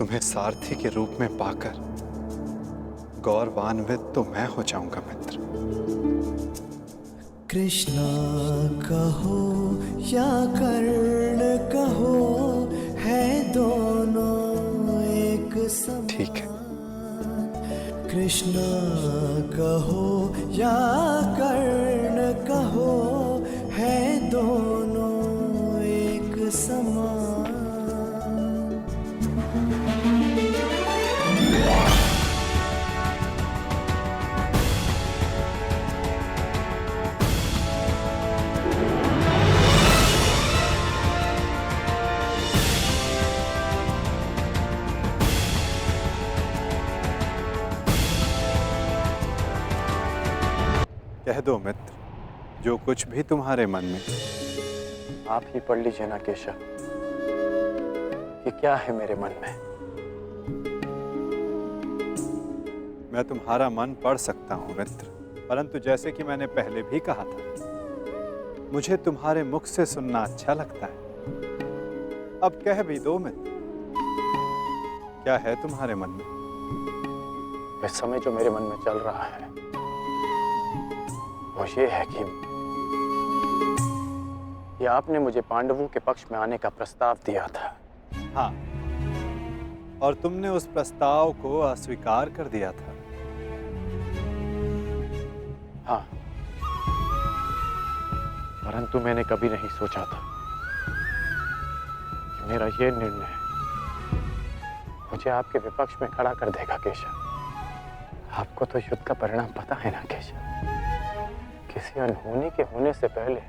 तुम्हें सारथी के रूप में पाकर गौरवान्वित तो मैं हो जाऊंगा मित्र। कृष्णा कहो या कर्ण कहो, है दोनों एक समान। ठीक है। कृष्णा कहो या कर्ण कहो, है दोनों एक समान। कह दो मित्र, जो कुछ भी तुम्हारे मन में। आप ही पढ़ लीजिए ना केशव कि क्या है मेरे मन में। मैं तुम्हारा मन पढ़ सकता हूं मित्र, परंतु जैसे कि मैंने पहले भी कहा था, मुझे तुम्हारे मुख से सुनना अच्छा लगता है। अब कह भी दो मित्र, क्या है तुम्हारे मन में? इस समय जो मेरे मन में चल रहा है वो ये है कि आपने मुझे पांडवों के पक्ष में आने का प्रस्ताव दिया था। हाँ, और तुमने उस प्रस्ताव को अस्वीकार कर दिया था। हाँ, परंतु मैंने कभी नहीं सोचा था कि मेरा ये निर्णय मुझे आपके विपक्ष में खड़ा कर देगा केशव। आपको तो युद्ध का परिणाम पता है ना केशव। किसी अनहोनी के होने से पहले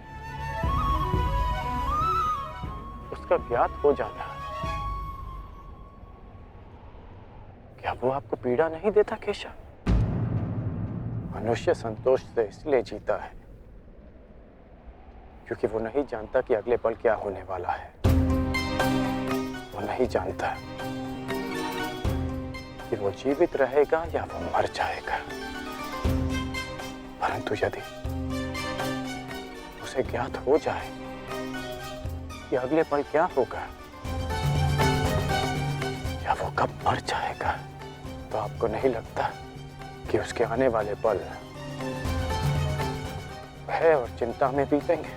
उसका ज्ञात हो जाना, क्या वो आपको पीड़ा नहीं देता केशव? मनुष्य संतोष से इसलिए जीता है क्योंकि वो नहीं जानता कि अगले पल क्या होने वाला है। वो नहीं जानता कि वो जीवित रहेगा या वो मर जाएगा। परंतु यदि उसे ज्ञात हो जाए कि अगले पल क्या होगा या वो कब मर जाएगा, तो आपको नहीं लगता कि उसके आने वाले पल भय और चिंता में बीतेंगे?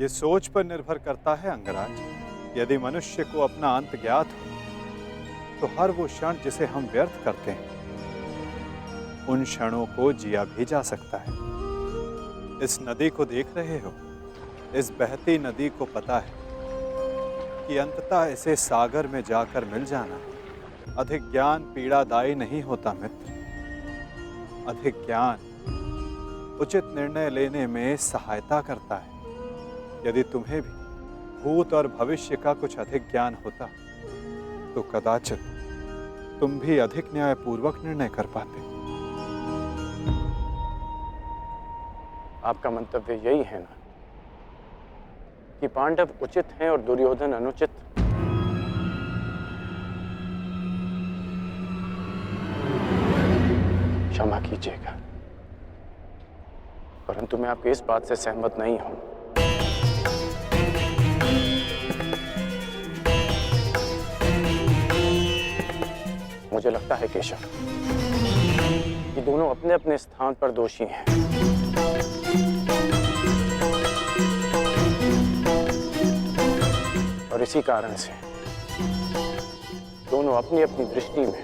ये सोच पर निर्भर करता है अंगराज। यदि मनुष्य को अपना अंत ज्ञात हो तो हर वो क्षण जिसे हम व्यर्थ करते हैं, उन क्षणों को जिया भी जा सकता है। इस नदी को देख रहे हो? इस बहती नदी को पता है कि अंततः इसे सागर में जाकर मिल जाना। अधिक ज्ञान पीड़ादायी नहीं होता मित्र। अधिक ज्ञान उचित निर्णय लेने में सहायता करता है। यदि तुम्हें भी भूत और भविष्य का कुछ अधिक ज्ञान होता तो कदाचित तुम भी अधिक न्यायपूर्वक निर्णय कर पाते। आपका मंतव्य यही है ना कि पांडव उचित हैं और दुर्योधन अनुचित? क्षमा कीजिएगा, परंतु मैं आपकी इस बात से सहमत नहीं हूं। मुझे लगता है केशव कि दोनों अपने अपने स्थान पर दोषी हैं। और इसी कारण से दोनों अपनी अपनी दृष्टि में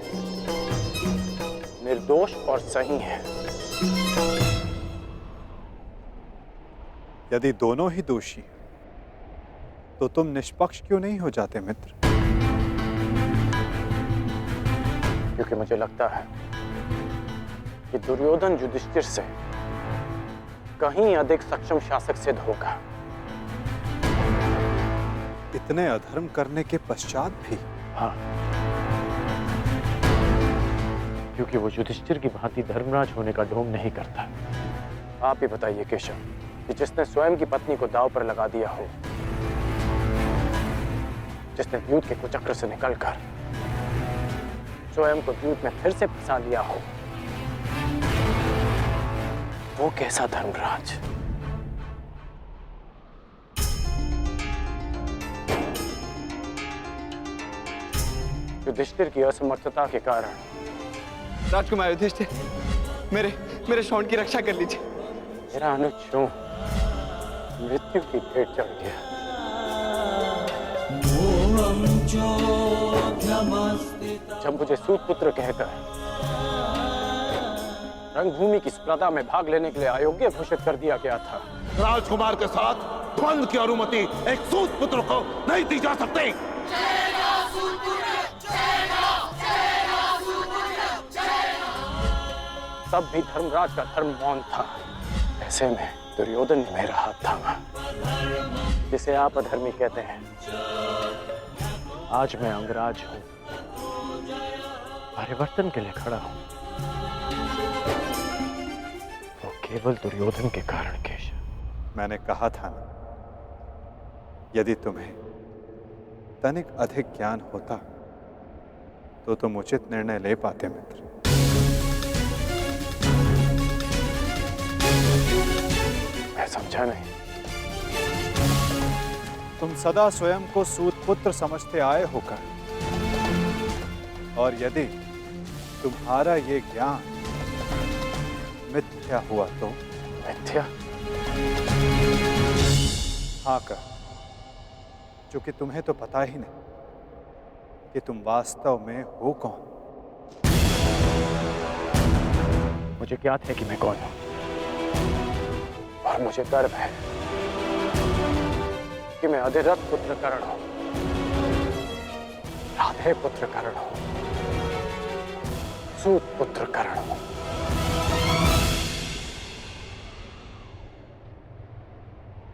निर्दोष और सही हैं। यदि दोनों ही दोषी हैं, तो तुम निष्पक्ष क्यों नहीं हो जाते मित्र? क्योंकि मुझे लगता है कि दुर्योधन युधिष्ठिर से कहीं अधिक सक्षम शासक सिद्ध होगा। इतने अधर्म करने के पश्चात भी? हाँ, क्योंकि वो युधिष्ठिर की भांति धर्मराज होने का ढोंग नहीं करता। आप ही बताइए केशव कि जिसने स्वयं की पत्नी को दांव पर लगा दिया हो, जिसने द्यूत के कुचक्र से निकलकर स्वयं को द्यूत में फिर से फंसा लिया हो, वो कैसा धर्मराज? युधिष्ठिर की असमर्थता के कारण। राजकुमार युधिष्ठिर, मेरे शौंड की रक्षा कर लीजिए। मेरा अनुज मृत्यु की भेंट चढ़ गया। जब मुझे सूतपुत्र कहकर रंगभूमि की स्पर्धा में भाग लेने के लिए अयोग्य घोषित कर दिया गया था, राजकुमार के साथ द्वंद्व की अनुमति एक सूतपुत्र को नहीं दी जा सकती। तब भी धर्मराज का धर्म मौन था। ऐसे में दुर्योधन ने मेरा हाथ थामा, जिसे आप अधर्मी कहते हैं। आज मैं अंगराज हूं, परिवर्तन के लिए खड़ा हूं, वो केवल दुर्योधन के कारण। केशव, मैंने कहा था ना, यदि तुम्हें तनिक अधिक ज्ञान होता तो तुम उचित निर्णय ले पाते मित्र। मैं समझा नहीं। तुम सदा स्वयं को सूतपुत्र समझते आए होकर, और यदि तुम्हारा ये ज्ञान मिथ्या हुआ तो? मिथ्या? हाँ कर, क्योंकि तुम्हें तो पता ही नहीं कि तुम वास्तव में हो कौन। मुझे ज्ञात है कि मैं कौन हूं, और मुझे गर्व है कि मैं अधिरथ पुत्र कर्ण हूं, राधे पुत्र कर्ण हूं, सूत पुत्र कर्ण हूं।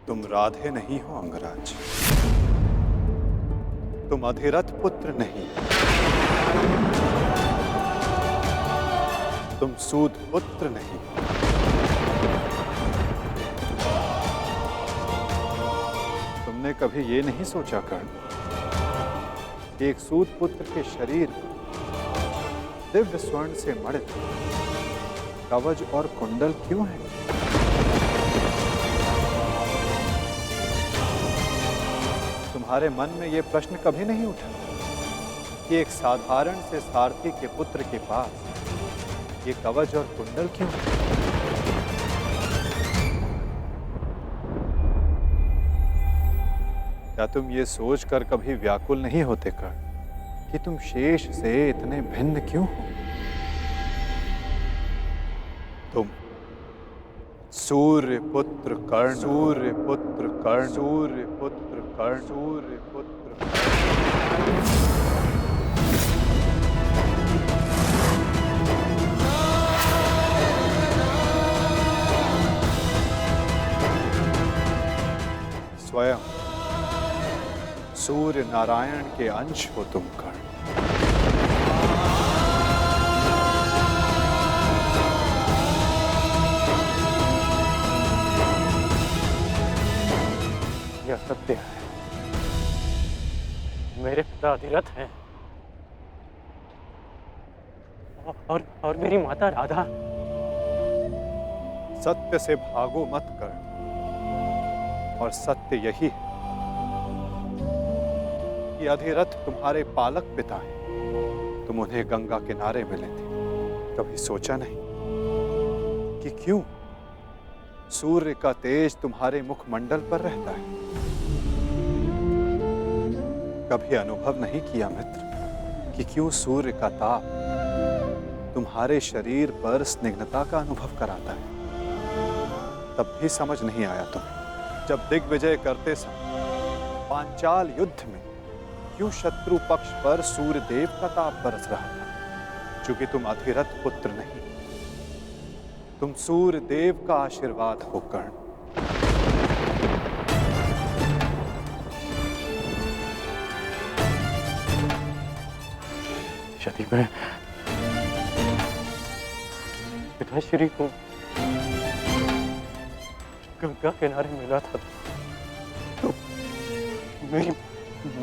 तुम राधे नहीं हो अंगराज, तुम अधिरथ पुत्र नहीं, तुम सूत पुत्र नहीं। तुमने कभी ये नहीं सोचा कर्ण कि एक सूत पुत्र के शरीर में दिव्य स्वर्ण से मड़ित कवच और कुंडल क्यों है? तुम्हारे मन में यह प्रश्न कभी नहीं उठा कि एक साधारण से सारथी के पुत्र के पास ये कवच और कुंडल क्यों है? क्या तुम ये सोचकर कभी व्याकुल नहीं होते कर्ण कि तुम शेष से इतने भिन्न क्यों हो? तुम सूर्य पुत्र कर्ण, सूर्य पुत्र कर्ण, सूर्य पुत्र कर्ण, सूर्य पुत्र कर्ण। स्वयं सूर्य नारायण के अंश हो तुम कर्ण। यह सत्य है, मेरे पिता अधिरथ हैं, और मेरी माता राधा। सत्य से भागो मत कर्ण, और सत्य यही है कि अधिरथ तुम्हारे पालक पिता हैं। तुम उन्हें गंगा किनारे मिले थे, कभी सोचा नहीं कि क्यों सूर्य का तेज तुम्हारे मुखमंडल पर रहता है? कभी अनुभव नहीं किया मित्र कि क्यों सूर्य का ताप तुम्हारे शरीर पर स्निग्धता का अनुभव कराता है? तब भी समझ नहीं आया तुम्हें जब दिग्विजय करते समय पांचाल युद्ध में क्यों शत्रु पक्ष पर सूर्य देव का ताप बरस रहा था? क्योंकि तुम अधिरथ पुत्र नहीं, तुम सूर्य देव का आशीर्वाद हो कर्ण। यदि मैं पिताश्री को गंगा किनारे मिला था तो मेरी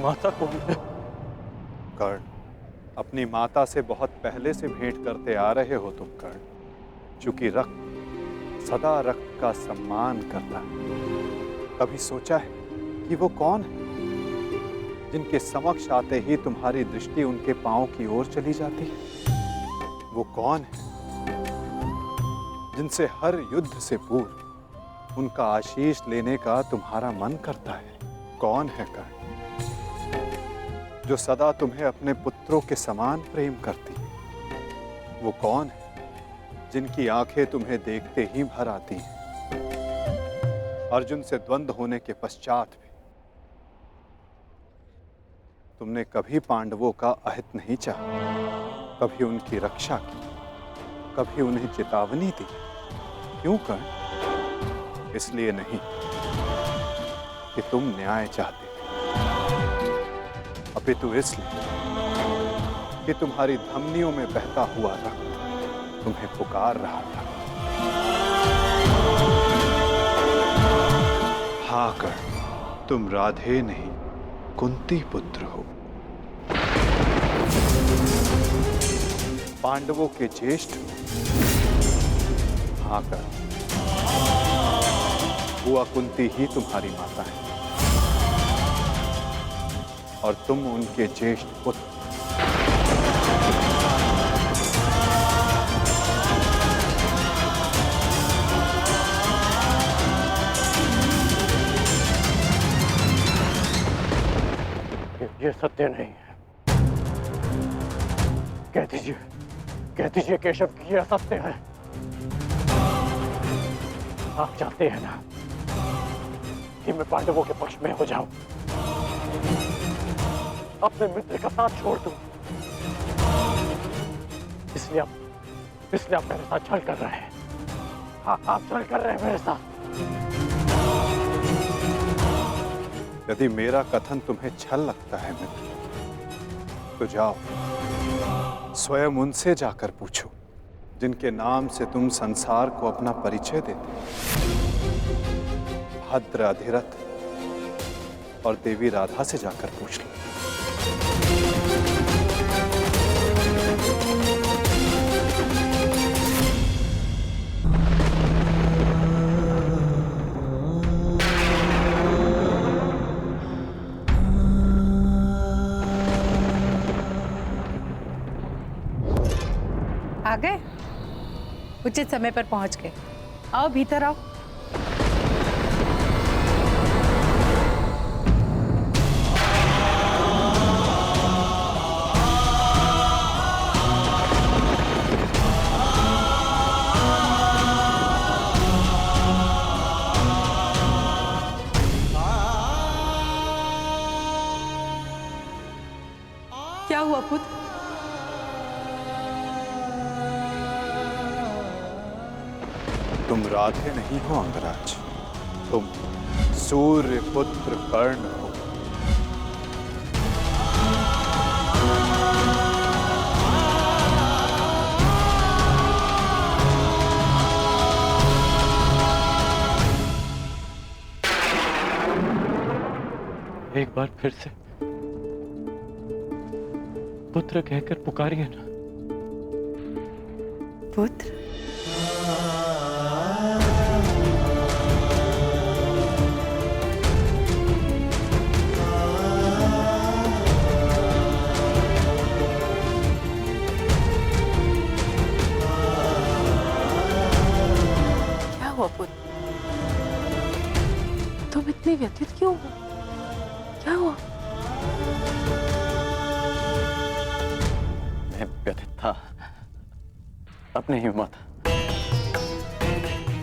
माता कौन है? कर्ण, अपनी माता से बहुत पहले से भेंट करते आ रहे हो तुम कर्ण, क्योंकि रक्त सदा रक्त का सम्मान करता है। कभी सोचा है कि वो कौन है? जिनके समक्ष आते ही तुम्हारी दृष्टि उनके पांव की ओर चली जाती है? वो कौन है जिनसे हर युद्ध से पूर्व उनका आशीष लेने का तुम्हारा मन करता है? कौन है कर्ण जो सदा तुम्हें अपने पुत्रों के समान प्रेम करती है? वो कौन है जिनकी आंखें तुम्हें देखते ही भर आती हैं? अर्जुन से द्वंद्व होने के पश्चात भी तुमने कभी पांडवों का अहित नहीं चाहा, कभी उनकी रक्षा की, कभी उन्हें चेतावनी दी। क्यों कर्ण? इसलिए नहीं कि तुम न्याय चाहते थे, अपितु इसलिए कि तुम्हारी धमनियों में बहता हुआ रक्त तुम्हें पुकार रहा था। हाँ कर्ण, तुम राधे नहीं कुंती पुत्र हो, पांडवों के ज्येष्ठ। हाँ कर्ण, बुआ कुंती ही तुम्हारी माता है और तुम उनके ज्येष्ठ पुत्र। ये सत्य नहीं है। कह दीजिए केशव कि यह सत्य है। आप चाहते हैं ना कि मैं पांडवों के पक्ष में हो जाऊं, अपने मित्र का साथ छोड़ दूं, इसलिए आप मेरे साथ छल कर रहे हैं। हाँ, आप छल कर रहे हैं मेरे साथ। यदि मेरा कथन तुम्हें छल लगता है मित्र, तो जाओ स्वयं उनसे जाकर पूछो जिनके नाम से तुम संसार को अपना परिचय देते। भद्र, अधिरथ और देवी राधा से जाकर पूछ लो। आ गए? उचित समय पर पहुंच गए। आओ भीतर आओ। क्या हुआ पुत्र? तुम राधे नहीं हो अंगराज, तुम सूर्य पुत्र कर्ण हो। एक बार फिर से पुत्र कहकर पुकारिए ना। पुत्र? तुम इतने व्यथित क्यों हो? क्या हुआ? मैं व्यथित था, अब नहीं हुआ था।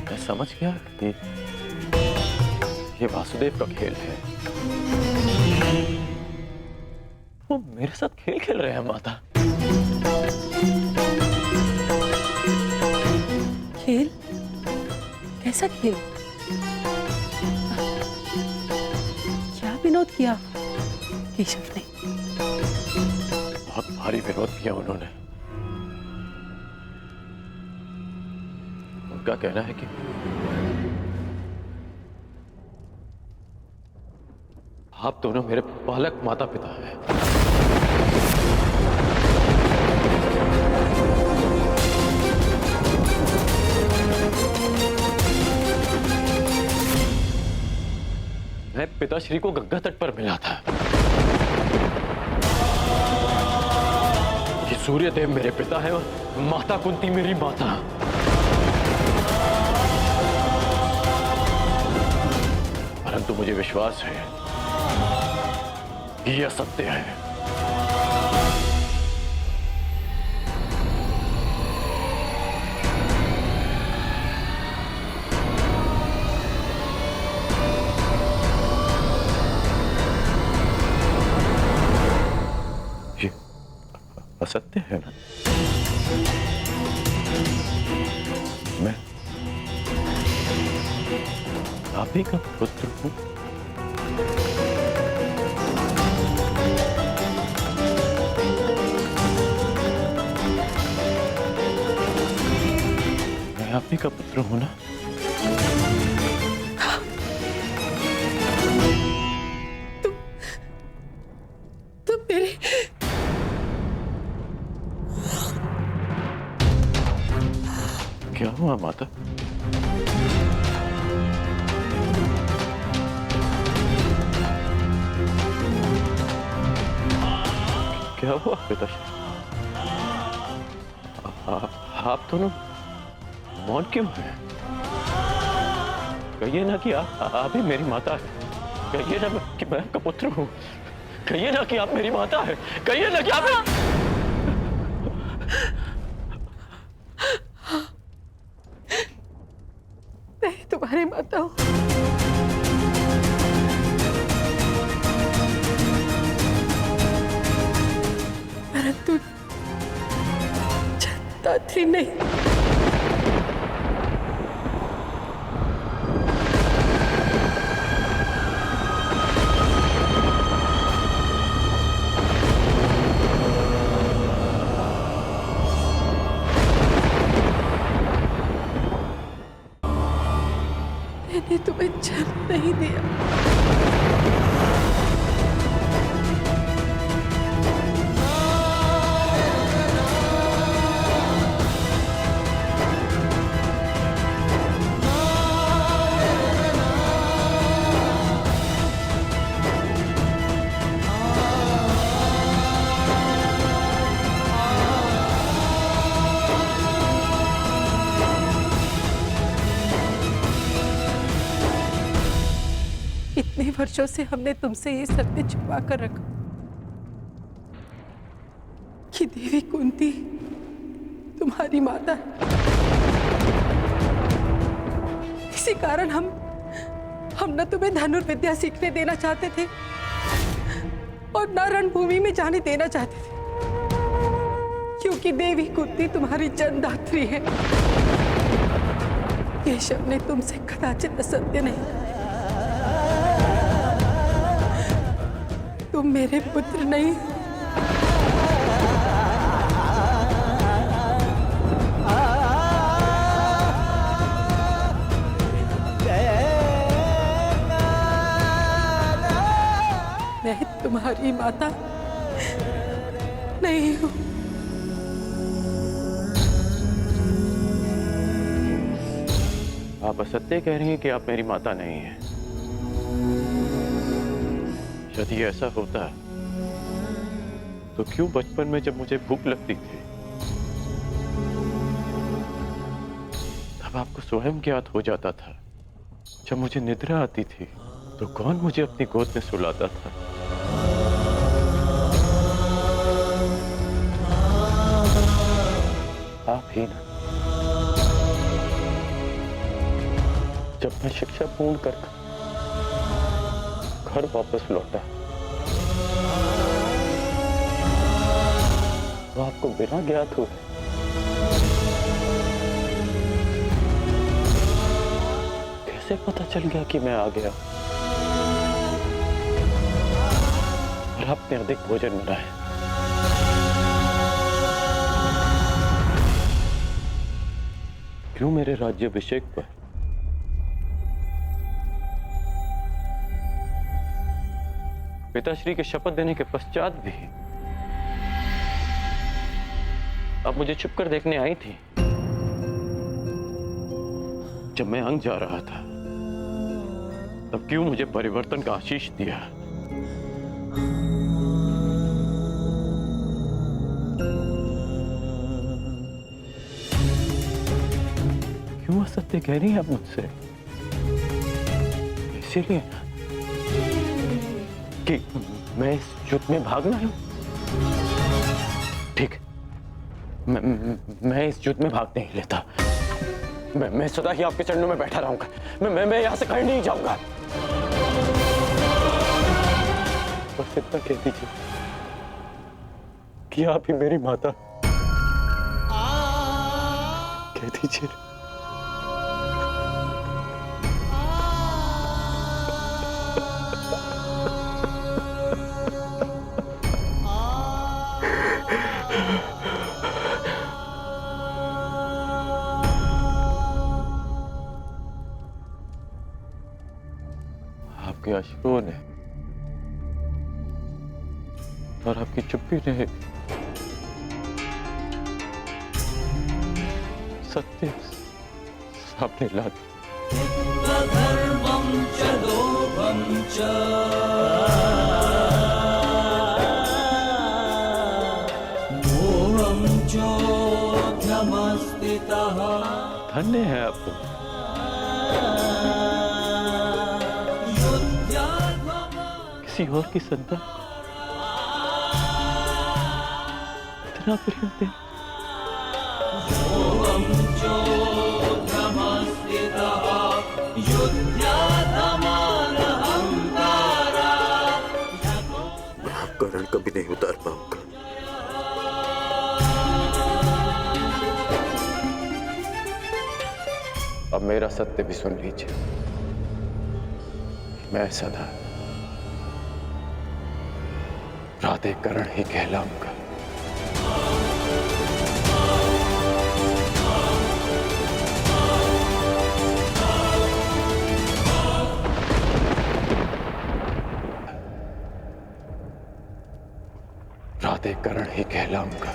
मैं समझ गया कि ये वासुदेव का खेल है। वो मेरे साथ खेल खेल रहे हैं माता। खेल? कैसा खेल? क्या विनोद किया केशव ने? बहुत भारी विरोध किया उन्होंने। उनका कहना है कि आप दोनों मेरे बालक माता पिता हैं। मैं पिताश्री को गंगा तट पर मिला था। सूर्यदेव मेरे पिता है और माता कुंती मेरी माता। परंतु मुझे विश्वास है कि यह सत्य है। ये असत्य है ना? मैं आप ही का पुत्र हूं। मैं आप ही का पुत्र हूं ना? तुम मेरे क्या हुआ माता? क्या हुआ पिताश्री? आप दोनों मौन क्यों हैं? कहिए ना कि आप ही मेरी माता है। कहिए ना कि मैं आपका पुत्र हूं। कहिए ना कि आप मेरी माता है। कहिए ना कि आप मैं तुम्हारी माता हूं। परंतु दात्री नहीं। मैंने तुम्हें जन्म नहीं दिया। इतने वर्षों से हमने तुमसे ये सत्य छुपा कर रखा कि देवी कुंती तुम्हारी माता है। इसी कारण हम न तुम्हें धनुर्विद्या सीखने देना चाहते थे और न रणभूमि में जाने देना चाहते थे, क्योंकि देवी कुंती तुम्हारी जन्मदात्री है। केशव ने तुमसे कदाचित असत्य नहीं कहा। तुम मेरे पुत्र नहीं। मैं तुम्हारी माता नहीं हूं। आप असत्य कह रही हैं कि आप मेरी माता नहीं हैं। यदि ऐसा होता तो क्यों बचपन में जब मुझे भूख लगती थी तब आपको स्वयं ज्ञात हो जाता था? जब मुझे निद्रा आती थी तो कौन मुझे अपनी गोद में सुलाता था? आप ही ना। जब मैं शिक्षा पूर्ण कर घर वापस लौटा तो आपको बिना ज्ञात हुए कैसे पता चल गया कि मैं आ गया और आपने अधिक भोजन बनाया? क्यों मेरे राज्याभिषेक पर पिताश्री के शपथ देने के पश्चात भी आप मुझे छुपकर देखने आई थी? जब मैं अंग जा रहा था तब क्यों मुझे परिवर्तन का आशीष दिया? सत्य कह रही है आप मुझसे, इसीलिए कि मैं इस युद्ध में भागना हूं। ठीक, मैं इस युद्ध में भाग नहीं लेता। मैं सदा ही आपके चरणों में बैठा रहूंगा। मैं यहां से कहीं नहीं जाऊंगा। बस इतना कह दीजिए कि आप ही मेरी माता। कह दीजिए। आपके अश्रुओं ने और आपकी चुप्पी ने सत्य सामने ला दिया। धन्य है आप तो। किसी और की संतान इतना प्रेम दे। मैं आपका ऋण कभी नहीं उतार पाऊंगा। अब मेरा सत्य भी सुन लीजिए। मैं सदा प्राधिकरण ही कहलाऊंगा। प्राधिकरण ही कहलाऊंगा।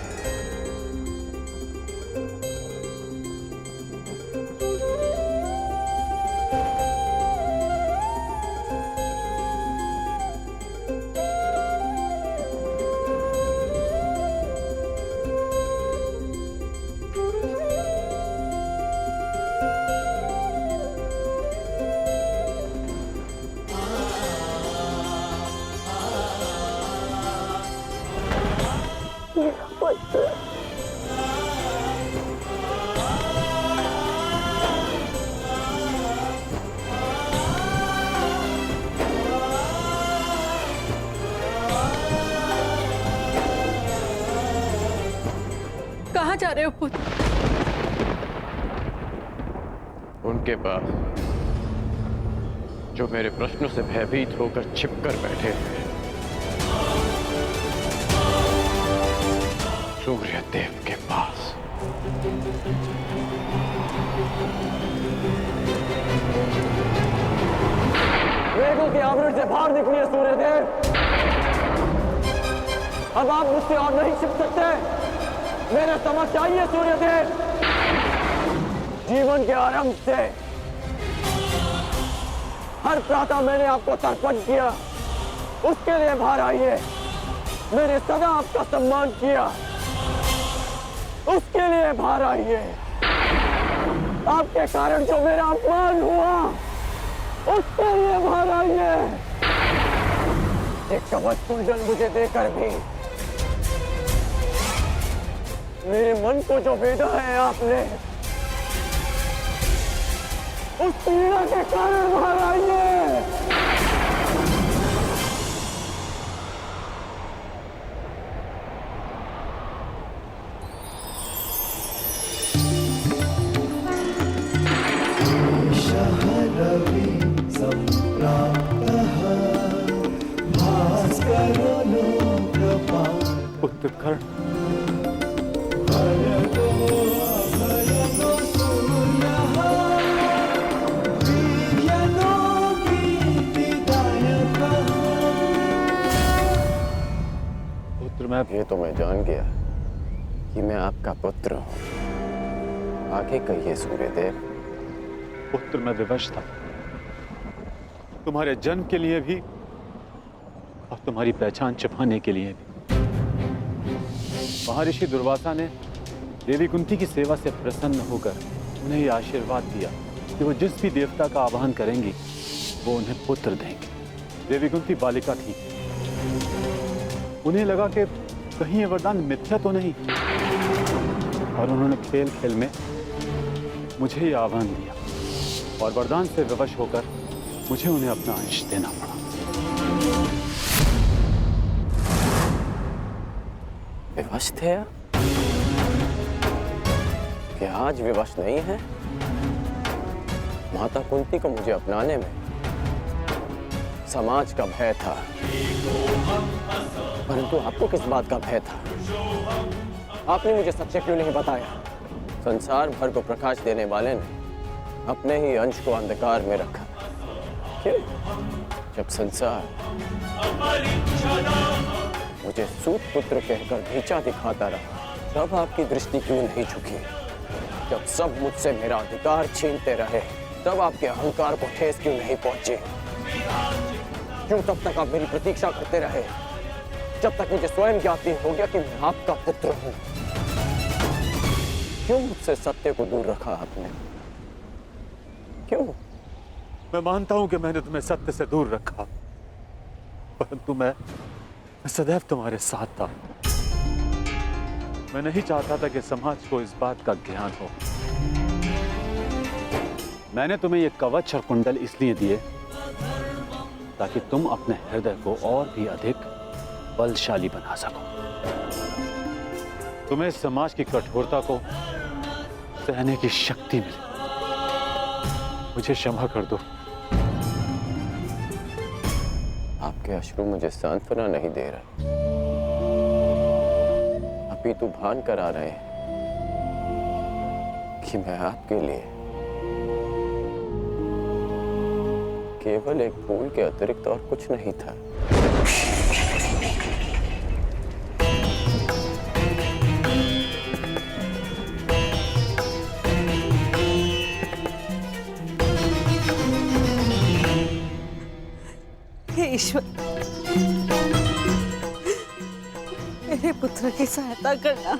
कहाँ जा रहे हो पुत्र? उनके पास जो मेरे प्रश्नों से भयभीत होकर छिपकर बैठे हैं। सूर्य देव के पास। मेघों के आवरण से बाहर निकलिए सूर्यदेव। अब आप मुझसे और नहीं छिप सकते। मेरे समक्ष आइए सूर्यदेव। जीवन के आरंभ से हर प्रातः मैंने आपको तर्पण किया, उसके लिए बाहर आइए। मैंने सदा आपका सम्मान किया, उसके लिए बाहर आइए। आपके कारण जो मेरा अपमान हुआ, उसके लिए बाहर आइए। एक कवच कुंडल मुझे देकर भी मेरे मन को जो भेदा है आपने, उस पीड़ा के कारण बाहर आइए। रवि संप्राप्तः भास्करो लोकपाल। पुत्र कर्ण, ये तो मैं जान गया कि मैं आपका पुत्र हूं। आगे कहिए सूर्यदेव। पुत्र मैं विवश था, तुम्हारे जन्म के लिए भी और तुम्हारी पहचान छिपाने के लिए भी। महर्षि दुर्वासा ने देवी कुंती की सेवा से प्रसन्न होकर उन्हें ये आशीर्वाद दिया कि वो जिस भी देवता का आह्वान करेंगी वो उन्हें पुत्र देंगे। देवी कुंती बालिका थी, उन्हें लगा कि कहीं ये वरदान मिथ्या तो नहीं, और उन्होंने खेल खेल में मुझे ये आह्वान दिया और वरदान से विवश होकर मुझे उन्हें अपना अंश देना पड़ा। विवश थे आप? कि आज विवश नहीं है? माता कुंती को मुझे अपनाने में समाज का भय था, परंतु आपको किस बात का भय था? आपने मुझे सत्य क्यों नहीं बताया? संसार भर को प्रकाश देने वाले ने अपने ही अंश को अंधकार में रखा। क्यों? जब संसार मुझे सूत पुत्र कहकर नीचा दिखाता रहा, तब आपकी दृष्टि क्यों नहीं झुकी? जब सब मुझसे मेरा अधिकार छीनते रहे, तब आपके अहंकार को ठेस क्यों नहीं पहुंची? क्यों तब तक आप मेरी प्रतीक्षा करते रहे, जब तक मुझे स्वयं ज्ञात नहीं हो गया कि मैं आपका पुत्र हूं? क्यों मुझसे सत्य को दूर रखा आपने? क्यों? मैं मानता हूं कि मैंने तुम्हें सत्य से दूर रखा, परंतु मैं सदैव तुम्हारे साथ था। मैं नहीं चाहता था कि समाज को इस बात का ज्ञान हो। मैंने तुम्हें ये कवच और कुंडल इसलिए दिए ताकि तुम अपने हृदय को और भी अधिक बलशाली बना सको। तुम्हें समाज की कठोरता को सहने की शक्ति मिले। मुझे क्षमा कर दो। आपके अश्रु मुझे सांत्वना नहीं दे रहे, अपितु भान करा रहे हैं कि मैं आपके लिए केवल एक फूल के अतिरिक्त और कुछ नहीं था। हे ईश्वर, मेरे पुत्र की सहायता करना।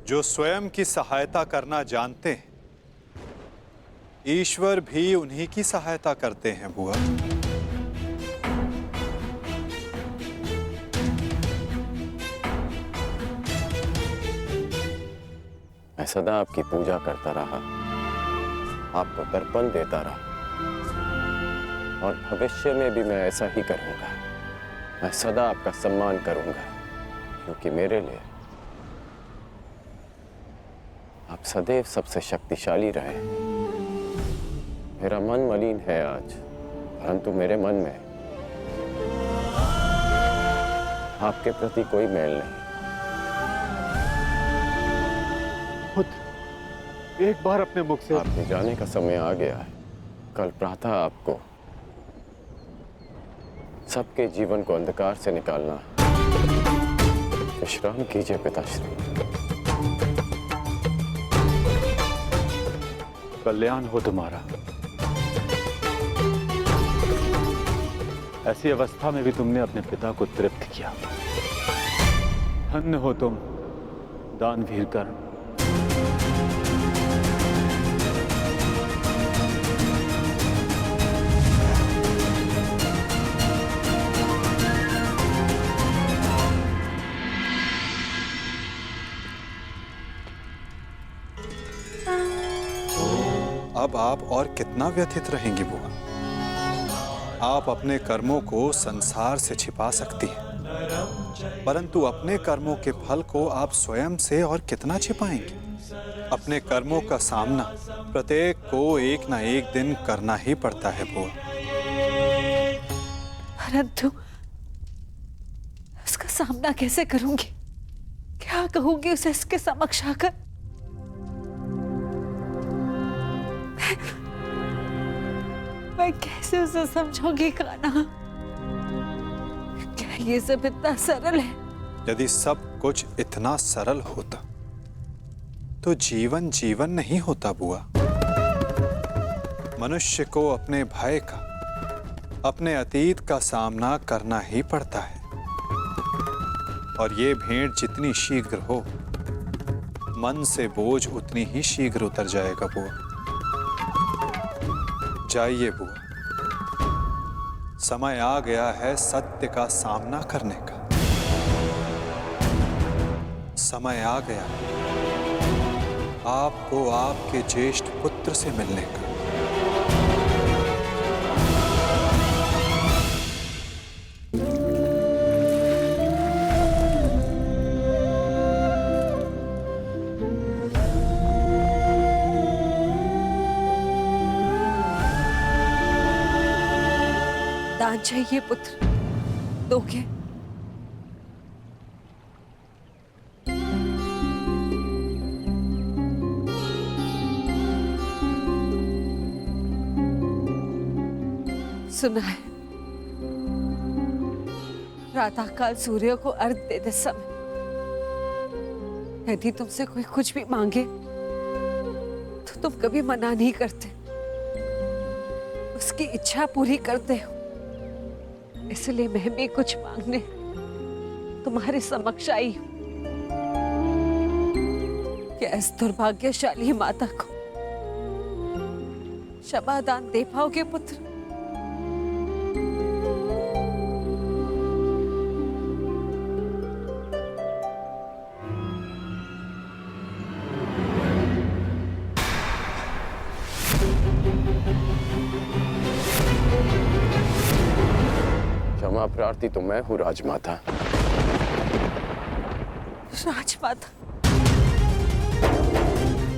जो स्वयं की सहायता करना जानते हैं, ईश्वर भी उन्हीं की सहायता करते हैं बुआ। मैं सदा आपकी पूजा करता रहा, आपको तर्पण देता रहा, और भविष्य में भी मैं ऐसा ही करूंगा। मैं सदा आपका सम्मान करूंगा, क्योंकि मेरे लिए आप सदैव सबसे शक्तिशाली रहे। मेरा मन मलिन है आज, परंतु मेरे मन में आपके प्रति कोई मैल नहीं। एक बार अपने मुख से आपके जाने का समय आ गया है। कल प्रातः आपको सबके जीवन को अंधकार से निकालना है। विश्राम कीजिए पिताश्री। कल्याण हो तुम्हारा। ऐसी अवस्था में भी तुमने अपने पिता को तृप्त किया। धन्य हो तुम दानवीर कर्ण। अब आप और कितना व्यथित रहेंगी बुआ? आप अपने कर्मों को संसार से छिपा सकती हैं, परंतु अपने कर्मों के फल को आप स्वयं से और कितना छिपाएंगी? अपने कर्मों का सामना प्रत्येक को एक ना एक दिन करना ही पड़ता है बुआ। परंतु उसका सामना कैसे करूंगी? क्या कहूंगी उसे इसके समक्ष आकर? मैं कैसे उसे समझाऊंगी कान्हा? क्या ये सब इतना सरल है? यदि सब कुछ इतना सरल होता तो जीवन जीवन नहीं होता बुआ। मनुष्य को अपने भय का, अपने अतीत का सामना करना ही पड़ता है। और ये भेंट जितनी शीघ्र हो, मन से बोझ उतनी ही शीघ्र उतर जाएगा बुआ। जाइए बुआ, समय आ गया है सत्य का सामना करने का। समय आ गया आपको आपके ज्येष्ठ पुत्र से मिलने का। दान चाहिए पुत्र, दोगे? सुना है, प्रातःकाल सूर्य को अर्घ देते समय यदि तुमसे कोई कुछ भी मांगे तो तुम कभी मना नहीं करते, उसकी इच्छा पूरी करते हो। इसलिए मैं भी कुछ मांगने तुम्हारे समक्ष आई हूं कि इस दुर्भाग्यशाली माता को क्षमा दान दे पाओगे पुत्र? क्षमा प्रार्थी तो मैं हूँ राजमाता। राजमाता,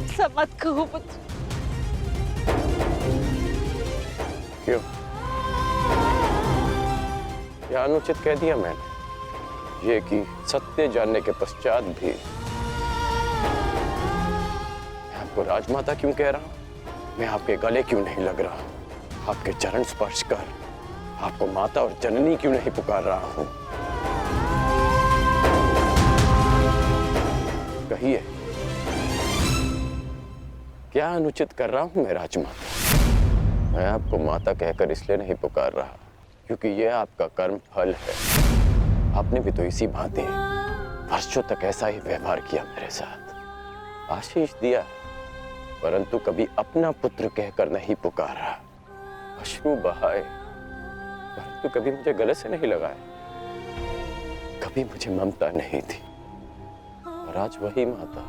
ऐसा मत कहो पुत्र। क्यों? क्या अनुचित कह दिया मैंने? ये कि सत्य जानने के पश्चात भी मैं आपको राजमाता क्यों कह रहा हूं? मैं आपके गले क्यों नहीं लग रहा हूं? आपके चरण स्पर्श कर आपको माता और जननी क्यों नहीं पुकार रहा हूं? कहिए, क्या अनुचित कर रहा हूं मैं राजमाता? मैं आपको माता कहकर इसलिए नहीं पुकार रहा क्योंकि यह आपका कर्म फल है। आपने भी तो इसी भांति वर्षों तक ऐसा ही व्यवहार किया मेरे साथ, आशीष दिया, परंतु कभी अपना पुत्र कहकर नहीं पुकारा। अश्रु बहाए परंतु कभी मुझे गले से नहीं लगाया। कभी मुझे ममता नहीं थी। और आज वही माता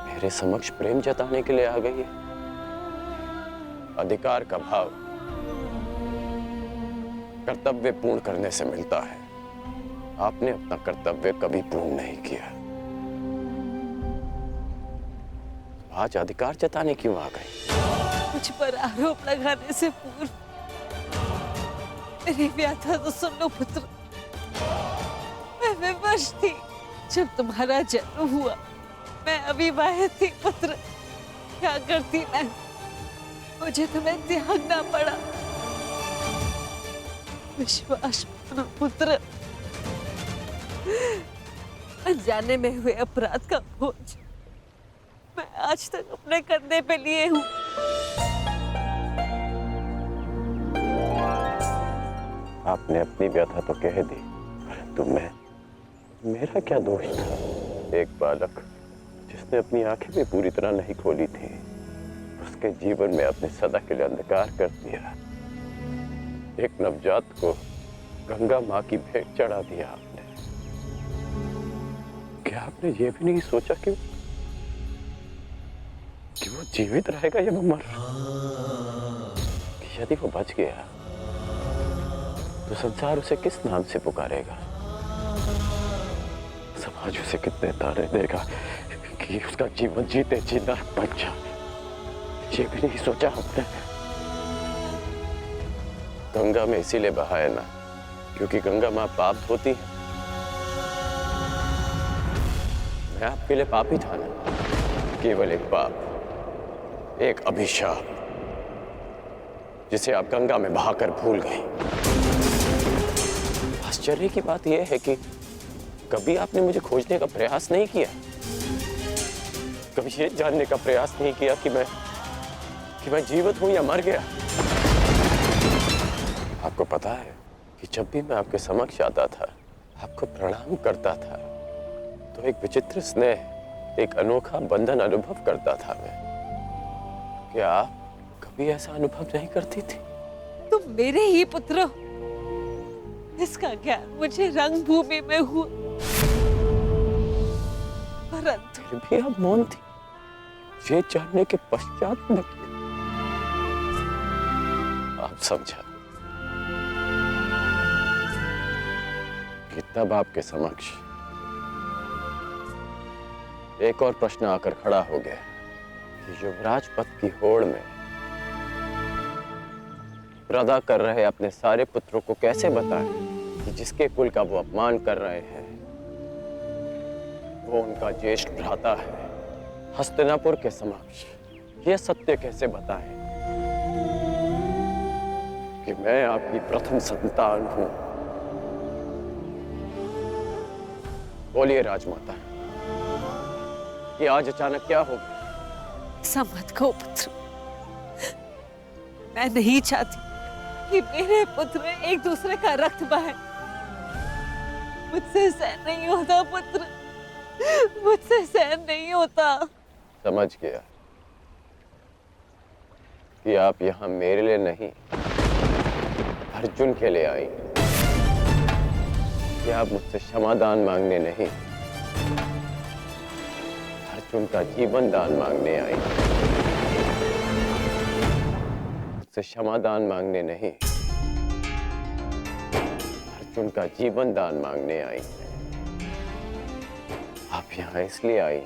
मेरे समक्ष प्रेम जताने के लिए आ गई है। अधिकार का भाव कर्तव्य पूर्ण करने से मिलता है। आपने अपना कर्तव्य कभी पूर्ण नहीं किया। आज अधिकार जताने क्यों आ गई? मुझ पर आरोप लगाने से पूर्व मेरी व्याथा तो सुन लो पुत्र। मैं विवश थी जब तुम्हारा जन्म हुआ। मैं अविवाहित थी पुत्र। क्या करती मैं? मुझे तुम्हें त्यागना पड़ा। विश्वास मानो पुत्र, अनजाने में हुए अपराध का बोझ मैं आज तक अपने कंधे पे लिए हूँ। आपने अपनी व्यथा तो कह दी, परंतु मेरा क्या दोष था? एक बालक जिसने अपनी आंखें भी पूरी तरह नहीं खोली थी, उसके जीवन में आपने सदा के लिए अंधकार कर दिया। एक नवजात को गंगा माँ की भेंट चढ़ा दिया आपने। क्या आपने ये भी नहीं सोचा कि वो जीवित रहेगा या वो मर? यदि वो बच गया तो संसार उसे किस नाम से पुकारेगा? समाज उसे कितने ताने देगा कि उसका जीवन जीते जी नरक बन जाए। ये भी नहीं सोचा हमने। गंगा में इसीलिए बहाया ना क्योंकि गंगा मां पाप धोती है। मैं आपके लिए पापी था ना, केवल एक पाप, एक अभिशाप जिसे आप गंगा में बहाकर भूल गई। आश्चर्य की बात यह है कि कभी आपने मुझे खोजने का प्रयास नहीं किया। कभी ये जानने का प्रयास नहीं किया कि मैं जीवित हूं या मर गया। आपको पता है कि जब भी मैं आपके समक्ष आता था, आपको प्रणाम करता था तो एक विचित्र स्नेह, एक अनोखा बंधन अनुभव करता था मैं। क्या आप कभी ऐसा अनुभव नहीं करती थी? तुम मेरे ही पुत्र हो। इसका ज्ञान मुझे रंगभूमि में हुआ, परंतु फिर भी आप मौन थी, ये जानने के पश्चात में आप समझा कि तब आपके समक्ष एक और प्रश्न आकर खड़ा हो गया कि युवराज पद की होड़ में प्रदा कर रहे अपने सारे पुत्रों को कैसे बताएं कि जिसके कुल का वो अपमान कर रहे हैं वो उनका ज्येष्ठ भ्राता है। हस्तिनापुर के समक्ष ये सत्य कैसे बताएं कि मैं आपकी प्रथम संतान हूं। बोलिए राजमाता, कि आज अचानक क्या हो गया? ऐसा मत कहो पुत्र। मैं नहीं चाहती कि मेरे पुत्र एक दूसरे का रक्त बहाए। मुझसे सहन नहीं होता पुत्र, मुझसे सहन नहीं होता। समझ गया कि आप यहाँ मेरे लिए नहीं, अर्जुन के लिए आई। कि आप मुझसे क्षमादान मांगने नहीं, अर्जुन का जीवन दान मांगने आई। मुझसे क्षमादान मांगने नहीं, अर्जुन का जीवन दान मांगने आई। आप यहाँ इसलिए आई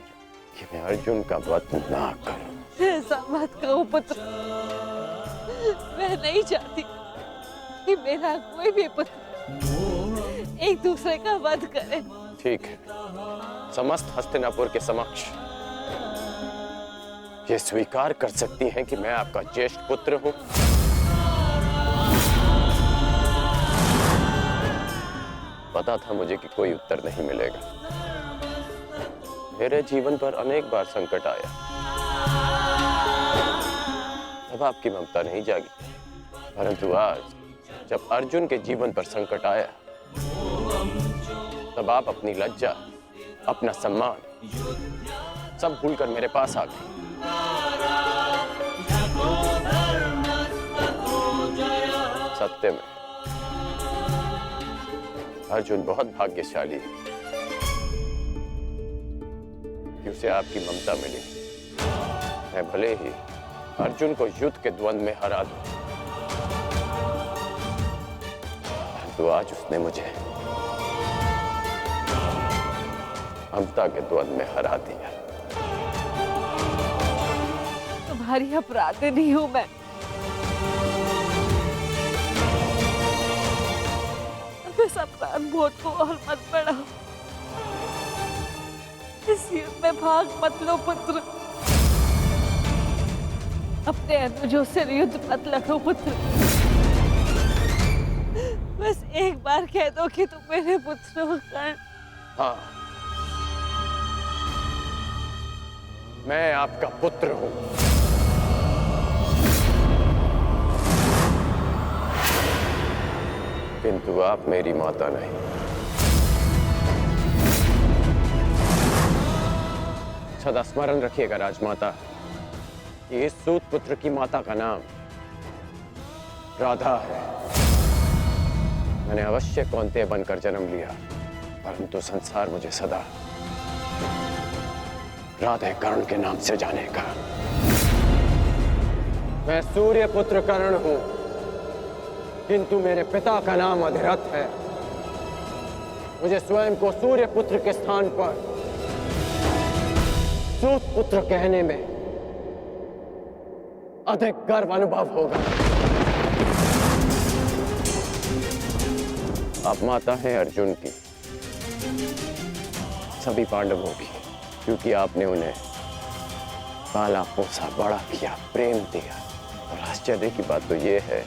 कि मैं अर्जुन का वध ना करूं। ऐसा मत कहो पुत्र। मैं नहीं चाहती कि मेरा कोई भी पुत्र एक दूसरे का वध करे। ठीक है, समस्त हस्तिनापुर के समक्ष ये स्वीकार कर सकती हैं कि मैं आपका ज्येष्ठ पुत्र हूं। पता था मुझे कि कोई उत्तर नहीं मिलेगा। मेरे जीवन पर अनेक बार संकट आया, तब आपकी ममता नहीं जागी। परंतु आज जब अर्जुन के जीवन पर संकट आया, तब आप अपनी लज्जा, अपना सम्मान सब भूलकर मेरे पास आ गए। सत्य में अर्जुन बहुत भाग्यशाली है कि उसे आपकी ममता मिली। मैं भले ही अर्जुन को युद्ध के द्वंद्व में हरा दूं, परंतु आज उसने मुझे ममता के द्वंद्व में हरा दिया। तुम्हारी अपराधी हूं मैं। इस अपराध बोध को और मत बढ़ाओ। इस युद्ध में भाग मत लो पुत्र। अपने अनुजों से युद्ध मत लड़ो पुत्र। बस एक बार कह दो कि तुम मेरे पुत्र हो कर्ण। हाँ, मैं आपका पुत्र हूं। किंतु आप मेरी माता नहीं। सदा स्मरण रखिएगा राजमाता कि इस सूत पुत्र की माता का नाम राधा है। मैंने अवश्य कौन्तेय बनकर जन्म लिया, परंतु संसार मुझे सदा राधे कर्ण के नाम से जानेगा। मैं सूर्य पुत्र कर्ण हूं, किंतु मेरे पिता का नाम अधिरथ है। मुझे स्वयं को सूर्य पुत्र के स्थान पर सूत पुत्र कहने में अधिक गर्व अनुभव होगा। आप माता हैं अर्जुन की, सभी पांडवों की, क्योंकि आपने उन्हें पाला पोसा, बड़ा किया, प्रेम दिया। और आश्चर्य की बात तो यह है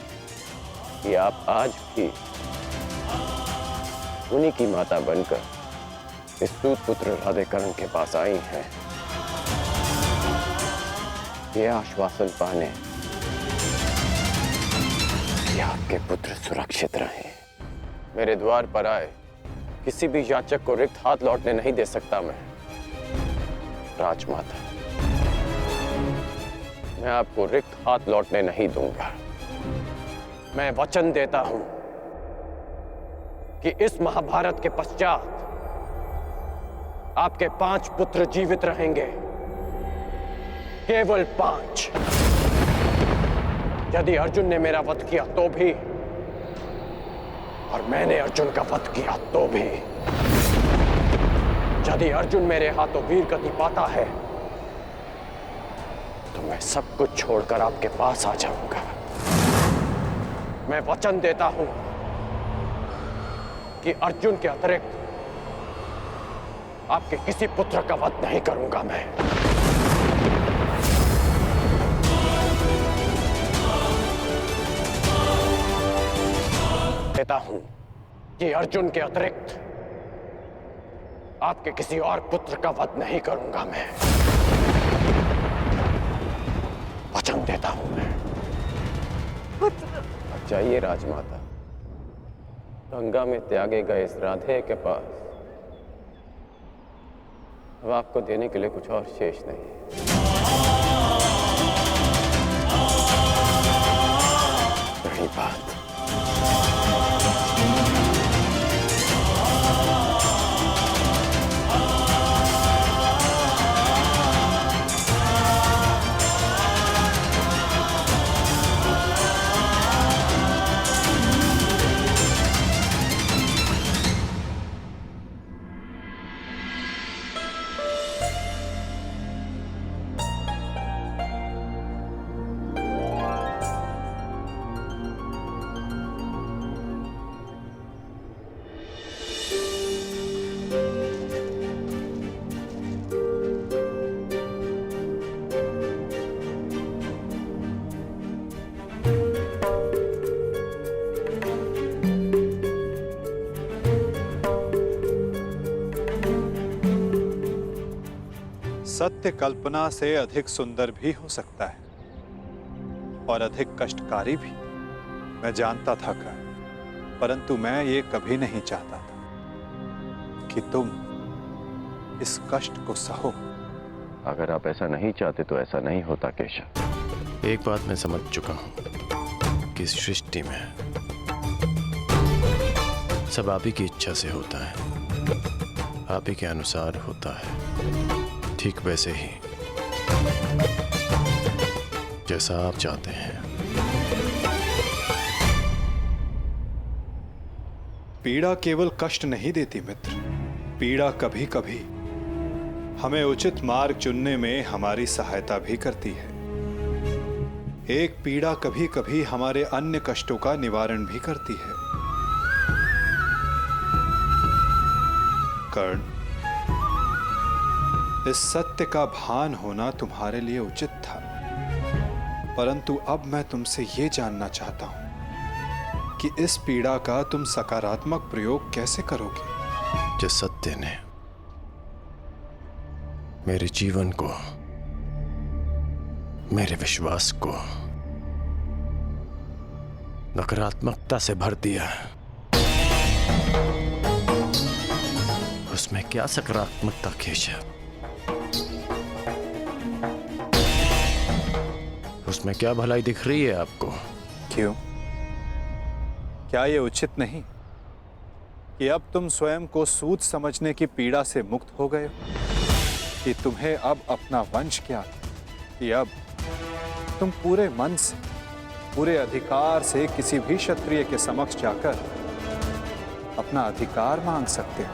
कि आप आज भी उन्हीं की माता बनकर इस सूत पुत्र राधे कर्ण के पास आई हैं, यह आश्वासन पाने कि आपके पुत्र सुरक्षित रहे। मेरे द्वार पर आए किसी भी याचक को रिक्त हाथ लौटने नहीं दे सकता मैं, राजमाता। मैं आपको रिक्त हाथ लौटने नहीं दूंगा। मैं वचन देता हूं कि इस महाभारत के पश्चात आपके 5 पुत्र जीवित रहेंगे, केवल 5। यदि अर्जुन ने मेरा वध किया तो भी, और मैंने अर्जुन का वध किया तो भी। यदि अर्जुन मेरे हाथों वीर गति पाता है तो मैं सब कुछ छोड़कर आपके पास आ जाऊंगा। मैं वचन देता हूं कि अर्जुन के अतिरिक्त आपके किसी पुत्र का वध नहीं करूंगा मैं। देता हूं कि अर्जुन के अतिरिक्त आपके किसी और पुत्र का वध नहीं करूंगा मैं। वचन देता हूं मैं। जाइए राजमाता, गंगा में त्यागे गए इस राधे के पास अब आपको देने के लिए कुछ और शेष नहीं। रही बात सत्य कल्पना से अधिक सुंदर भी हो सकता है और अधिक कष्टकारी भी। मैं जानता था परंतु मैं ये कभी नहीं चाहता था कि तुम इस कष्ट को सहो। अगर आप ऐसा नहीं चाहते तो ऐसा नहीं होता केशव। एक बात मैं समझ चुका हूं कि इस सृष्टि में सब आप ही की इच्छा से होता है, आप ही के अनुसार होता है, ठीक वैसे ही जैसा आप चाहते हैं। पीड़ा केवल कष्ट नहीं देती मित्र, पीड़ा कभी कभी हमें उचित मार्ग चुनने में हमारी सहायता भी करती है। एक पीड़ा कभी कभी हमारे अन्य कष्टों का निवारण भी करती है। कर्ण, इस सत्य का भान होना तुम्हारे लिए उचित था, परंतु अब मैं तुमसे ये जानना चाहता हूं कि इस पीड़ा का तुम सकारात्मक प्रयोग कैसे करोगे। जिस सत्य ने मेरे जीवन को, मेरे विश्वास को नकारात्मकता से भर दिया, उसमें क्या सकारात्मकता केशव? उसमें क्या भलाई दिख रही है आपको? क्यों? क्या ये उचित नहीं कि अब तुम स्वयं को सूद समझने की पीड़ा से मुक्त हो गए हो, कि तुम्हें अब अपना वंश क्या, कि अब तुम पूरे मन से, पूरे अधिकार से किसी भी क्षत्रिय के समक्ष जाकर अपना अधिकार मांग सकते हो।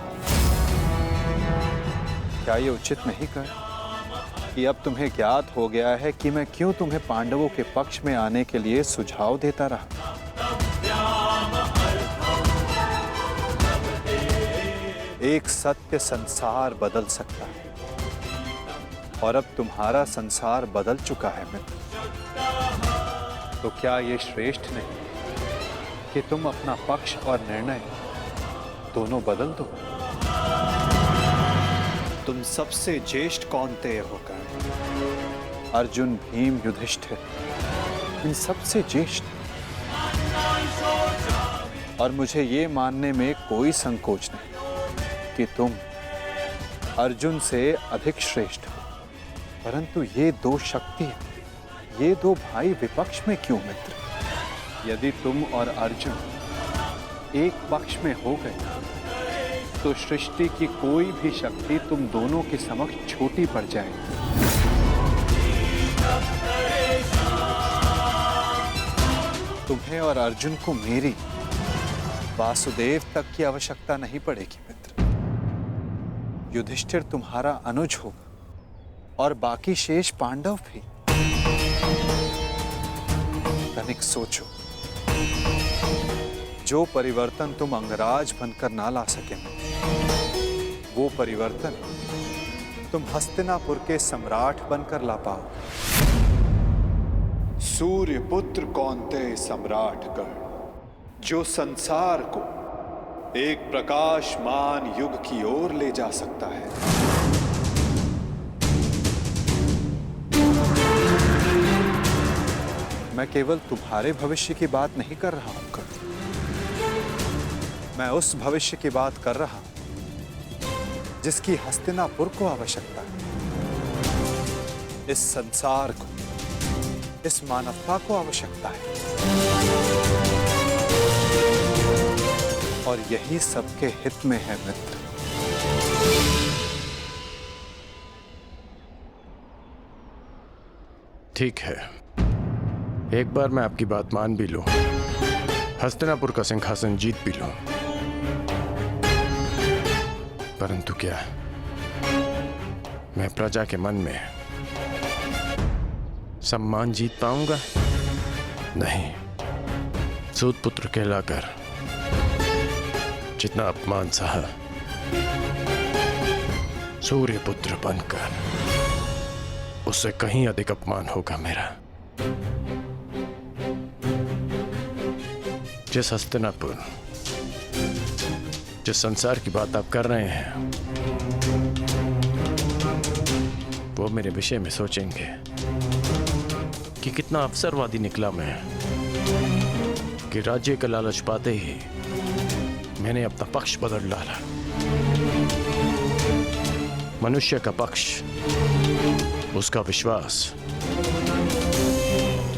क्या ये उचित नहीं कर कि अब तुम्हें ज्ञात हो गया है कि मैं क्यों तुम्हें पांडवों के पक्ष में आने के लिए सुझाव देता रहा। एक सत्य संसार बदल सकता है और अब तुम्हारा संसार बदल चुका है मित्र। तो क्या ये श्रेष्ठ नहीं कि तुम अपना पक्ष और निर्णय दोनों बदल दो? तुम सबसे ज्येष्ठ कौन्तेय होकर अर्जुन, भीम, युधिष्ठिर, इन सबसे ज्येष्ठ, और मुझे ये मानने में कोई संकोच नहीं कि तुम अर्जुन से अधिक श्रेष्ठ हो, परंतु ये दो शक्तियां, ये दो भाई विपक्ष में क्यों मित्र? यदि तुम और अर्जुन एक पक्ष में हो गए तो सृष्टि की कोई भी शक्ति तुम दोनों के समक्ष छोटी पड़ जाएगी। तुम्हें और अर्जुन को मेरी, वासुदेव तक की आवश्यकता नहीं पड़ेगी मित्र। युधिष्ठिर तुम्हारा अनुज होगा और बाकी शेष पांडव भी। तनिक सोचो, जो परिवर्तन तुम अंगराज बनकर ना ला सके, वो परिवर्तन तुम हस्तिनापुर के सम्राट बनकर ला पाओ। सूर्य पुत्र कौन्तेय सम्राटगण, जो संसार को एक प्रकाशमान युग की ओर ले जा सकता है। मैं केवल तुम्हारे भविष्य की बात नहीं कर रहा हूं कर्ण, मैं उस भविष्य की बात कर रहा हूं जिसकी हस्तिनापुर को आवश्यकता है। इस संसार को, इस मानवता को आवश्यकता है, और यही सबके हित में है मित्र। ठीक है, एक बार मैं आपकी बात मान भी लूं, हस्तिनापुर का सिंहासन जीत भी लूं, परंतु क्या मैं प्रजा के मन में सम्मान जीत पाऊंगा? नहीं। सूत पुत्र कहलाकर जितना अपमान सहा, सूर्य पुत्र बनकर उससे कहीं अधिक अपमान होगा मेरा। जिस हस्तिनापुर, जिस संसार की बात आप कर रहे हैं, वो मेरे विषय में सोचेंगे कि कितना अवसरवादी निकला मैं, कि राज्य का लालच पाते ही मैंने अपना पक्ष बदल डाला। मनुष्य का पक्ष, उसका विश्वास,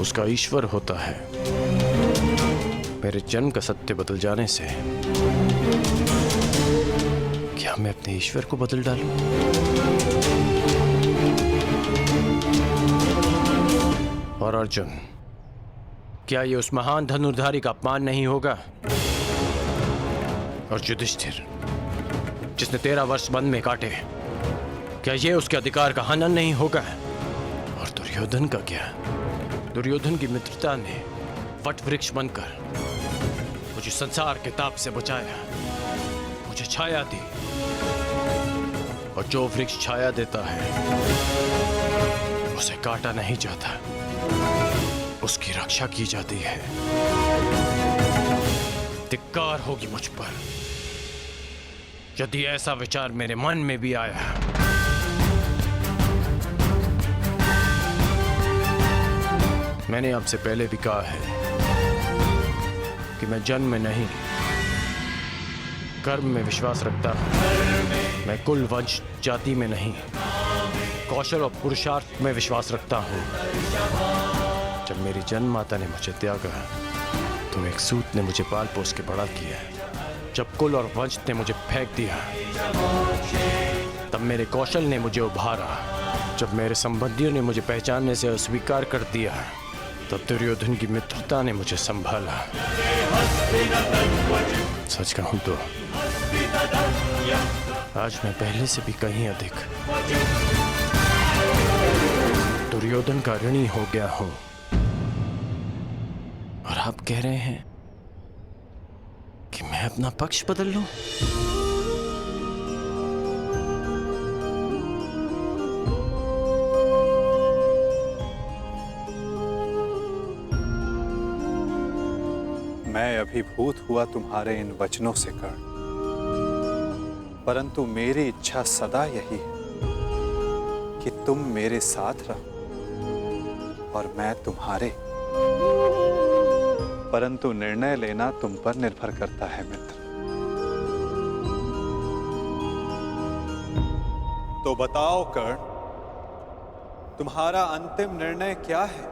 उसका ईश्वर होता है। मेरे जन्म का सत्य बदल जाने से क्या मैं अपने ईश्वर को बदल डालूं? और अर्जुन, क्या ये उस महान धनुर्धारी का अपमान नहीं होगा? और युधिष्ठिर, जिसने 13 वर्ष वन में काटे, क्या ये उसके अधिकार का हनन नहीं होगा? और दुर्योधन का क्या? दुर्योधन की मित्रता ने वट वृक्ष बनकर मुझे संसार के ताप से बचाया, मुझे छाया दी, और जो वृक्ष छाया देता है उसे काटा नहीं जाता, उसकी रक्षा की जाती है। धिक्कार होगी मुझ पर यदि ऐसा विचार मेरे मन में भी आया। मैंने आपसे पहले भी कहा है कि मैं जन्म में नहीं, कर्म में विश्वास रखता हूं। मैं कुल, वंश, जाति में नहीं, कौशल और पुरुषार्थ में विश्वास रखता हूं। जब मेरी जन्म माता ने मुझे त्यागा तो एक सूत ने मुझे पाल पोस के बड़ा किया। जब कुल और वंश ने मुझे फेंक दिया तब मेरे कौशल ने मुझे उभारा। जब मेरे संबंधियों ने मुझे पहचानने से अस्वीकार कर दिया तब दुर्योधन की मित्रता ने मुझे संभाला। सच कहूं तो आज मैं पहले से भी कहीं अधिक दुर्योधन का ऋणी हो गया हूं। और आप कह रहे हैं कि मैं अपना पक्ष बदल लूं? मैं अभिभूत हुआ तुम्हारे इन वचनों से कर्ण, परंतु मेरी इच्छा सदा यही है कि तुम मेरे साथ रहो और मैं तुम्हारे। परंतु निर्णय लेना तुम पर निर्भर करता है मित्र। तो बताओ कर्ण, तुम्हारा अंतिम निर्णय क्या है?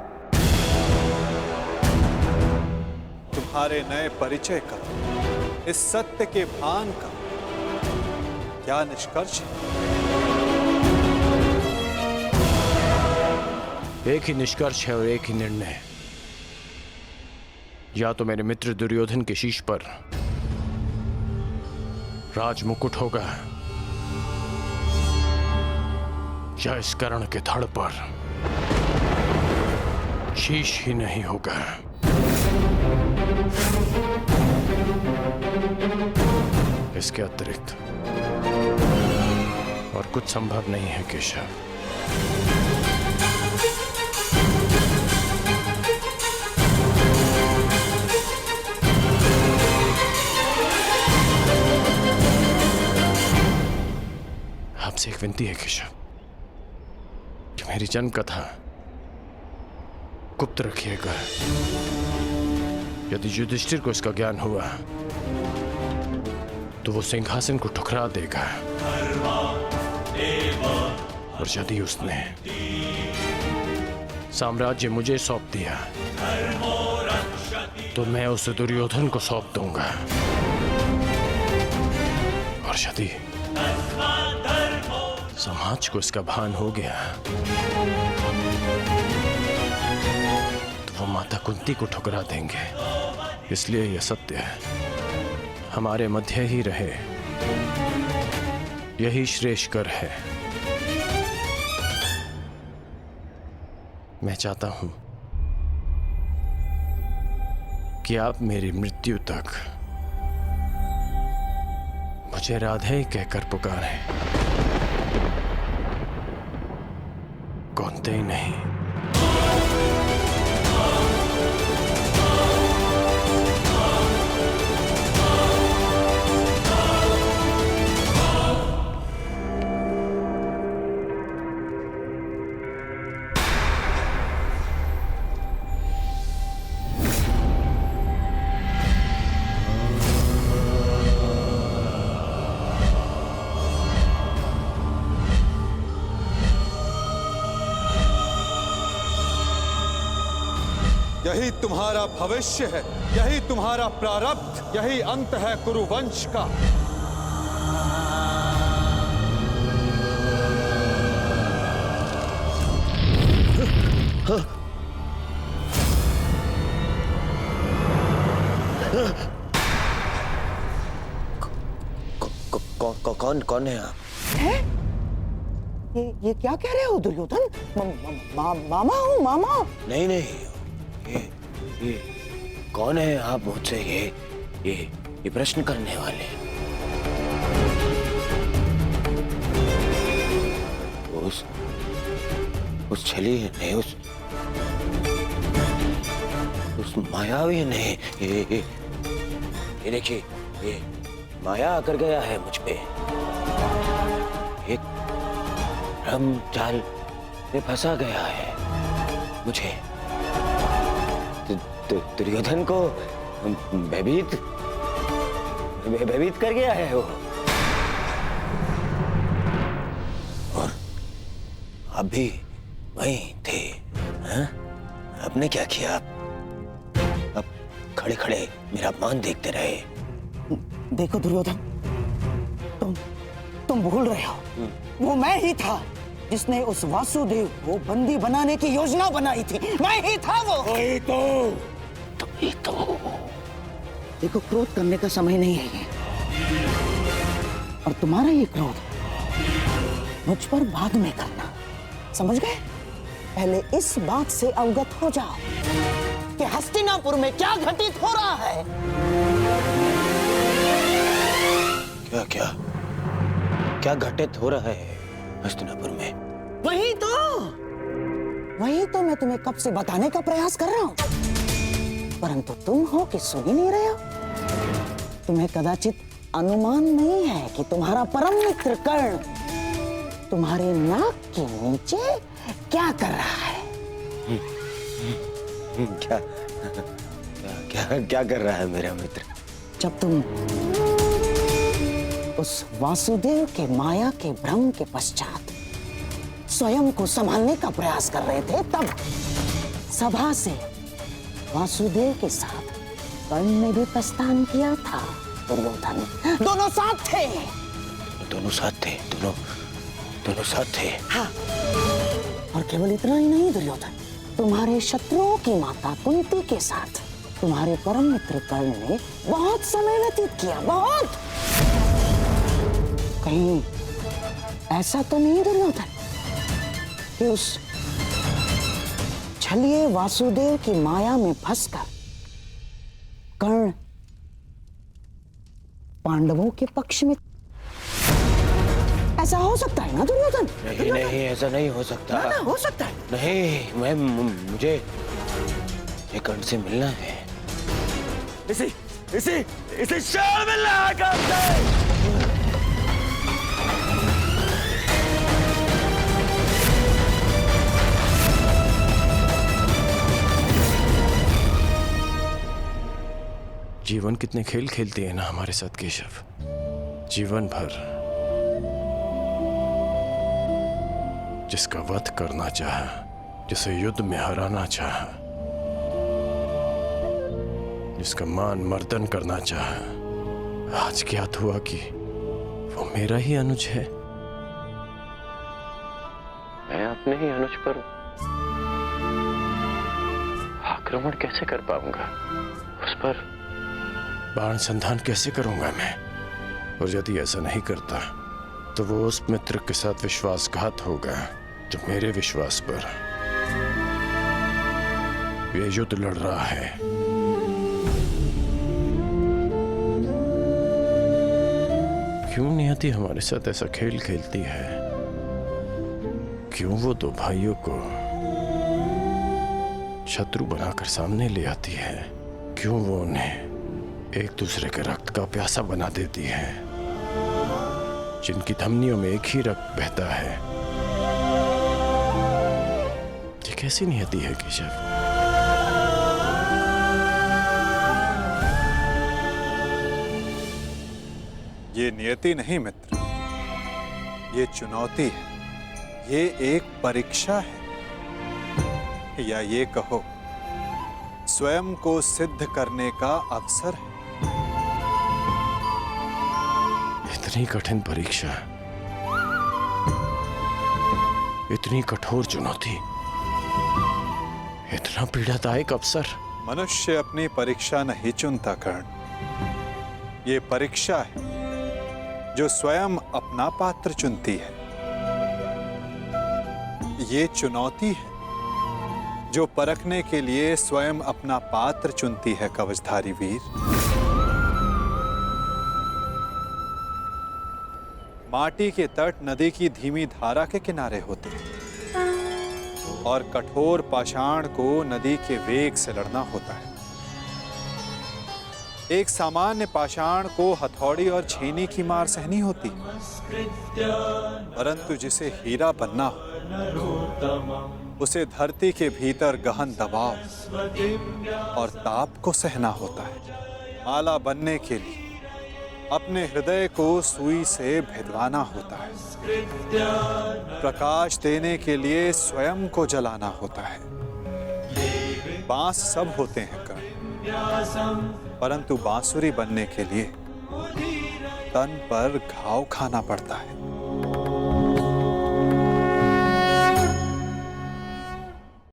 तुम्हारे नए परिचय का, इस सत्य के भान का क्या निष्कर्ष है? एक ही निष्कर्ष है और एक ही निर्णय। या तो मेरे मित्र दुर्योधन के शीश पर राज मुकुट होगा, या इस कर्ण के धड़ पर शीश ही नहीं होगा। इसके अतिरिक्त और कुछ संभव नहीं है केशव। आपसे एक विनती है केशव कि मेरी जन्म कथा गुप्त रखिएगा। यदि युधिष्ठिर को इसका ज्ञान हुआ तो वो सिंहासन को ठुकरा देगा, और यदि उसने साम्राज्य मुझे सौंप दिया तो मैं उसे दुर्योधन को सौंप दूंगा। और यदि समाज को इसका भान हो गया तो वो माता कुंती को ठुकरा देंगे। इसलिए यह सत्य हमारे मध्य ही रहे, यही श्रेष्ठकर है। मैं चाहता हूं कि आप मेरी मृत्यु तक मुझे राधे कहकर पुकारें, कौनते ही नहीं। यही तुम्हारा भविष्य है, यही तुम्हारा प्रारब्ध, यही अंत है कुरुवंश का। कौन है आप? ये क्या कह रहे हो दुर्योधन? मामा हूँ, मामा। नहीं ये कौन है आप मुझसे ये प्रश्न करने वाले? उस छली ने, उस मायावी ने, ये देखिए, ये माया आकर गया है मुझ पे। एक भ्रम जाल में फंसा गया है मुझे। दुर्योधन को भयभीत कर गया है वो। और आप भी वहीं थे, हाँ? आपने क्या किया? अब खड़े खड़े मेरा अपमान देखते रहे। देखो दुर्योधन, तुम भूल रहे हो, वो मैं ही था जिसने उस वासुदेव को बंदी बनाने की योजना बनाई थी। मैं ही था वो। तो देखो, क्रोध करने का समय नहीं है ये। और तुम्हारा ये क्रोध मुझ पर बाद में करना, समझ गए? पहले इस बात से अवगत हो जाओ कि हस्तिनापुर में क्या घटित हो रहा है। क्या घटित हो रहा है हस्तिनापुर में? वही तो मैं तुम्हें कब से बताने का प्रयास कर रहा हूं, परंतु तुम हो कि सुन ही नहीं रहे हो। तुम्हें कदाचित अनुमान नहीं है कि तुम्हारा परम मित्र कर्ण तुम्हारे नाक के नीचे क्या कर रहा है। क्या कर रहा है मेरा मित्र? जब तुम उस वासुदेव के माया के भ्रम के पश्चात स्वयं को संभालने का प्रयास कर रहे थे, तब सभा से वासुदेव के साथ कर्ण ने भी प्रस्थान किया था। दुर्योधन दोनों साथ थे। दोनों साथ थे, दोनों साथ थे। हाँ, और केवल इतना ही नहीं दुर्योधन, तुम्हारे शत्रुओं की माता कुंती के साथ तुम्हारे परम मित्र कर्ण ने बहुत समय व्यतीत किया, बहुत। कहीं ऐसा तो नहीं दुर्योधन कि उस छलिए वासुदेव की माया में फंसकर कर्ण पांडवों के पक्ष में? ऐसा हो सकता है ना दुर्योधन? नहीं नहीं, ऐसा नहीं हो सकता। ना, हो सकता है। नहीं, मुझे ये कर्ण से मिलना है। इसे शाल मिलना है कर्ण से। जीवन कितने खेल खेलती है ना हमारे साथ केशव, जीवन भर। जिसका वध करना चाहा, जिसे युद्ध में हराना चाहा, जिसका मान मर्दन करना चाहा, आज ज्ञात हुआ कि वो मेरा ही अनुज है। मैं अपने ही अनुज पर आक्रमण कैसे कर पाऊंगा? उस पर बाण संधान कैसे करूंगा मैं? और यदि ऐसा नहीं करता तो वो उस मित्र के साथ विश्वासघात होगा जो मेरे विश्वास पर ये युद्ध लड़ रहा है। क्यों नियति हमारे साथ ऐसा खेल खेलती है? क्यों वो दो भाइयों को शत्रु बनाकर सामने ले आती है? क्यों वो उन्हें एक दूसरे के रक्त का प्यासा बना देती है, जिनकी धमनियों में एक ही रक्त बहता है? ये कैसी नियति है केशव? ये नियति नहीं मित्र, ये चुनौती है, ये एक परीक्षा है, या ये कहो स्वयं को सिद्ध करने का अवसर है। इतनी कठिन परीक्षा, इतनी कठोर चुनौती, इतना पीड़ादायक अवसर। मनुष्य अपनी परीक्षा नहीं चुनता कर्ण, ये परीक्षा है जो स्वयं अपना पात्र चुनती है। ये चुनौती है जो परखने के लिए स्वयं अपना पात्र चुनती है कवचधारी वीर। माटी के तट नदी की धीमी धारा के किनारे होते हैं और कठोर पाषाण को नदी के वेग से लड़ना होता है। एक सामान्य पाषाण को हथौड़ी और छेनी की मार सहनी होती, परंतु जिसे हीरा बनना हो उसे धरती के भीतर गहन दबाव और ताप को सहना होता है। माला बनने के लिए अपने हृदय को सुई से भिदवाना होता है। प्रकाश देने के लिए स्वयं को जलाना होता है। बांस सब होते हैं कर्ण, परंतु बांसुरी बनने के लिए तन पर घाव खाना पड़ता है।